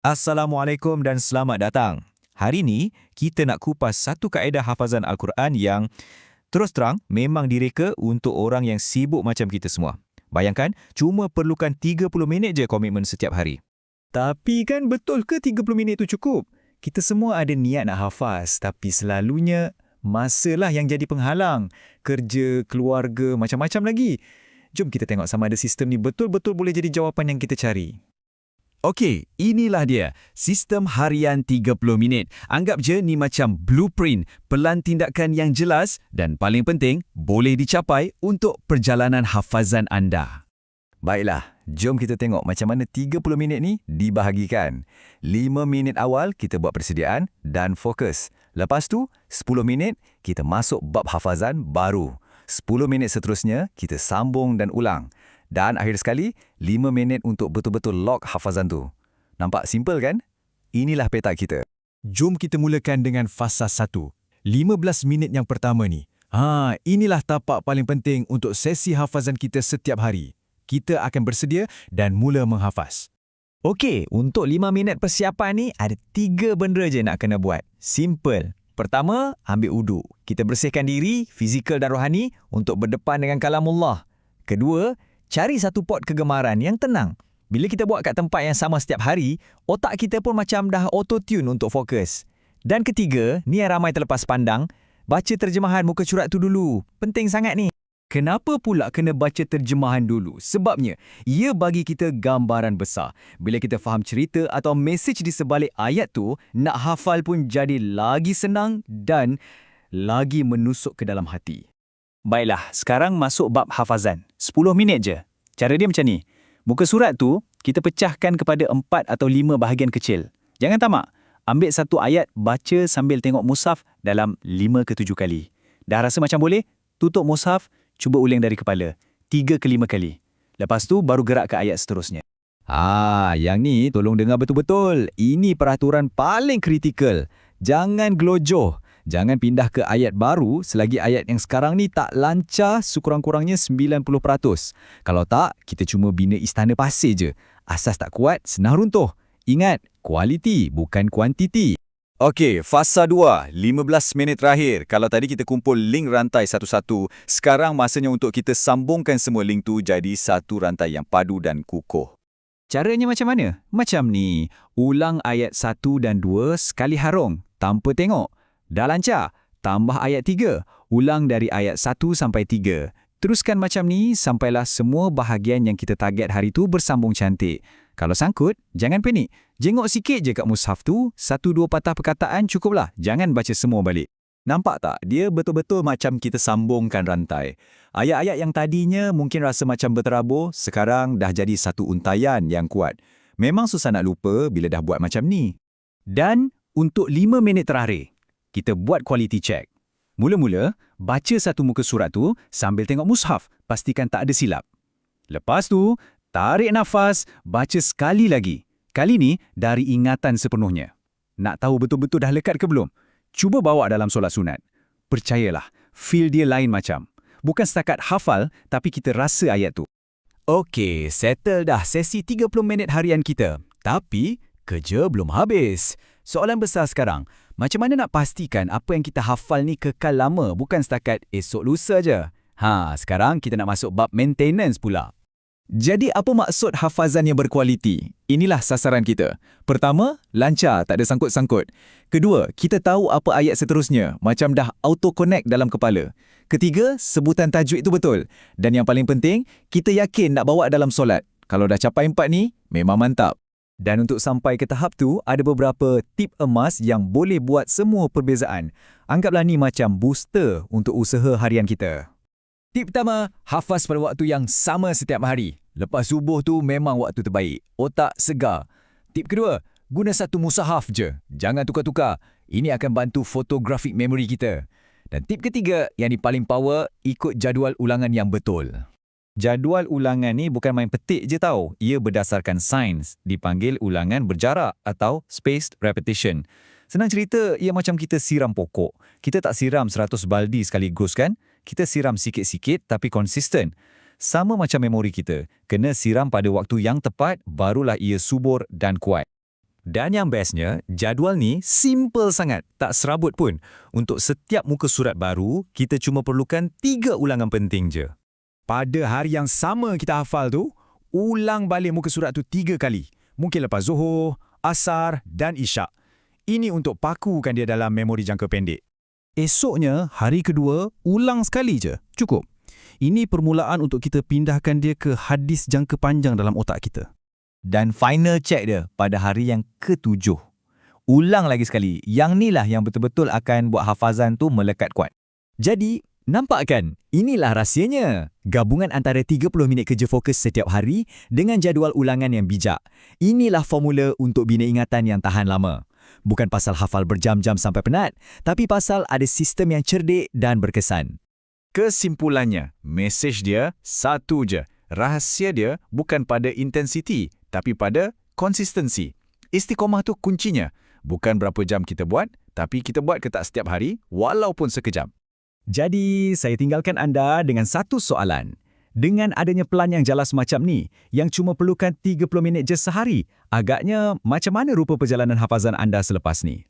Assalamualaikum dan selamat datang. Hari ini, kita nak kupas satu kaedah hafazan Al-Quran yang terus terang memang direka untuk orang yang sibuk macam kita semua. Bayangkan, cuma perlukan 30 minit je komitmen setiap hari. Tapi kan betul ke 30 minit itu cukup? Kita semua ada niat nak hafaz, tapi selalunya masalah yang jadi penghalang. Kerja, keluarga, macam-macam lagi. Jom kita tengok sama ada sistem ni betul-betul boleh jadi jawapan yang kita cari. Okey, inilah dia. Sistem harian 30 minit. Anggap je ni macam blueprint, pelan tindakan yang jelas dan paling penting, boleh dicapai untuk perjalanan hafazan anda. Baiklah, jom kita tengok macam mana 30 minit ni dibahagikan. 5 minit awal kita buat persediaan dan fokus. Lepas tu, 10 minit kita masuk bab hafazan baru. 10 minit seterusnya kita sambung dan ulang. Dan akhir sekali, 5 minit untuk betul-betul lock hafazan tu. Nampak simple kan? Inilah peta kita. Jom kita mulakan dengan fasa 1. 15 minit yang pertama ni. Inilah tapak paling penting untuk sesi hafazan kita setiap hari. Kita akan bersedia dan mula menghafaz. Okey, untuk 5 minit persiapan ni, ada 3 benda je nak kena buat. Simple. Pertama, ambil uduk. Kita bersihkan diri, fizikal dan rohani untuk berdepan dengan kalamullah. Kedua, cari satu pot kegemaran yang tenang. Bila kita buat kat tempat yang sama setiap hari, otak kita pun macam dah auto-tune untuk fokus. Dan ketiga, ni yang ramai terlepas pandang, baca terjemahan muka surat tu dulu. Penting sangat ni. Kenapa pula kena baca terjemahan dulu? Sebabnya, ia bagi kita gambaran besar. Bila kita faham cerita atau mesej di sebalik ayat tu, nak hafal pun jadi lagi senang dan lagi menusuk ke dalam hati. Baiklah, sekarang masuk bab hafazan. 10 minit je. Cara dia macam ni. Muka surat tu, kita pecahkan kepada 4 atau 5 bahagian kecil. Jangan tamak. Ambil satu ayat, baca sambil tengok mushaf dalam 5 ke 7 kali. Dah rasa macam boleh? Tutup mushaf, cuba ulang dari kepala. 3 ke 5 kali. Lepas tu, baru gerak ke ayat seterusnya. Yang ni tolong dengar betul-betul. Ini peraturan paling kritikal. Jangan gelojoh. Jangan pindah ke ayat baru selagi ayat yang sekarang ni tak lancar sekurang-kurangnya 90%. Kalau tak, kita cuma bina istana pasir je. Asas tak kuat, senang runtuh. Ingat, kualiti bukan kuantiti. Okey, fasa 2, 15 minit terakhir. Kalau tadi kita kumpul link rantai satu-satu, sekarang masanya untuk kita sambungkan semua link tu jadi satu rantai yang padu dan kukuh. Caranya macam mana? Macam ni. Ulang ayat 1 dan 2 sekali harung, tanpa tengok. Dah lancar, tambah ayat 3. Ulang dari ayat 1 sampai 3. Teruskan macam ni sampailah semua bahagian yang kita target hari tu bersambung cantik. Kalau sangkut, jangan panik. Jengok sikit je kat mushaf tu, 1-2 patah perkataan cukuplah. Jangan baca semua balik. Nampak tak? Dia betul-betul macam kita sambungkan rantai. Ayat-ayat yang tadinya mungkin rasa macam berterabur, sekarang dah jadi satu untaian yang kuat. Memang susah nak lupa bila dah buat macam ni. Dan untuk 5 minit terakhir, kita buat quality check. Mula-mula, baca satu muka surat tu sambil tengok mushaf, pastikan tak ada silap. Lepas tu, tarik nafas, baca sekali lagi. Kali ni, dari ingatan sepenuhnya. Nak tahu betul-betul dah lekat ke belum? Cuba bawa dalam solat sunat. Percayalah, feel dia lain macam. Bukan setakat hafal, tapi kita rasa ayat tu. Okey, settle dah sesi 30 minit harian kita. Tapi, kerja belum habis. Soalan besar sekarang, macam mana nak pastikan apa yang kita hafal ni kekal lama, bukan setakat esok lusa je? Sekarang kita nak masuk bab maintenance pula. Jadi apa maksud hafazan yang berkualiti? Inilah sasaran kita. Pertama, lancar, tak ada sangkut-sangkut. Kedua, kita tahu apa ayat seterusnya, macam dah auto-connect dalam kepala. Ketiga, sebutan tajwid itu betul. Dan yang paling penting, kita yakin nak bawa dalam solat. Kalau dah capai 4 ni, memang mantap. Dan untuk sampai ke tahap tu, ada beberapa tip emas yang boleh buat semua perbezaan. Anggaplah ni macam booster untuk usaha harian kita. Tip pertama, hafaz pada waktu yang sama setiap hari. Lepas subuh tu memang waktu terbaik. Otak segar. Tip kedua, guna satu mushaf je. Jangan tukar-tukar. Ini akan bantu photographic memory kita. Dan tip ketiga, yang ni paling power, ikut jadual ulangan yang betul. Jadual ulangan ni bukan main petik je tau. Ia berdasarkan sains, dipanggil ulangan berjarak atau spaced repetition. Senang cerita, ia macam kita siram pokok. Kita tak siram 100 baldi sekaligus kan? Kita siram sikit-sikit tapi konsisten. Sama macam memori kita, kena siram pada waktu yang tepat, barulah ia subur dan kuat. Dan yang bestnya, jadual ni simple sangat, tak serabut pun. Untuk setiap muka surat baru, kita cuma perlukan 3 ulangan penting je. Pada hari yang sama kita hafal tu, ulang balik muka surat tu 3 kali. Mungkin lepas Zuhur, Asar dan Isyak. Ini untuk pakukan dia dalam memori jangka pendek. Esoknya, hari kedua, ulang sekali je. Cukup. Ini permulaan untuk kita pindahkan dia ke hadis jangka panjang dalam otak kita. Dan final check dia pada hari yang ke-7. Ulang lagi sekali. Yang ni lah yang betul-betul akan buat hafazan tu melekat kuat. Jadi, nampak kan? Inilah rahsianya. Gabungan antara 30 minit kerja fokus setiap hari dengan jadual ulangan yang bijak. Inilah formula untuk bina ingatan yang tahan lama. Bukan pasal hafal berjam-jam sampai penat, tapi pasal ada sistem yang cerdik dan berkesan. Kesimpulannya, mesej dia satu je. Rahsia dia bukan pada intensiti, tapi pada konsistensi. Istiqomah tu kuncinya. Bukan berapa jam kita buat, tapi kita buat ke tak setiap hari, walaupun sekejap. Jadi, saya tinggalkan anda dengan satu soalan. Dengan adanya pelan yang jelas macam ni, yang cuma perlukan 30 minit je sehari, agaknya macam mana rupa perjalanan hafazan anda selepas ni?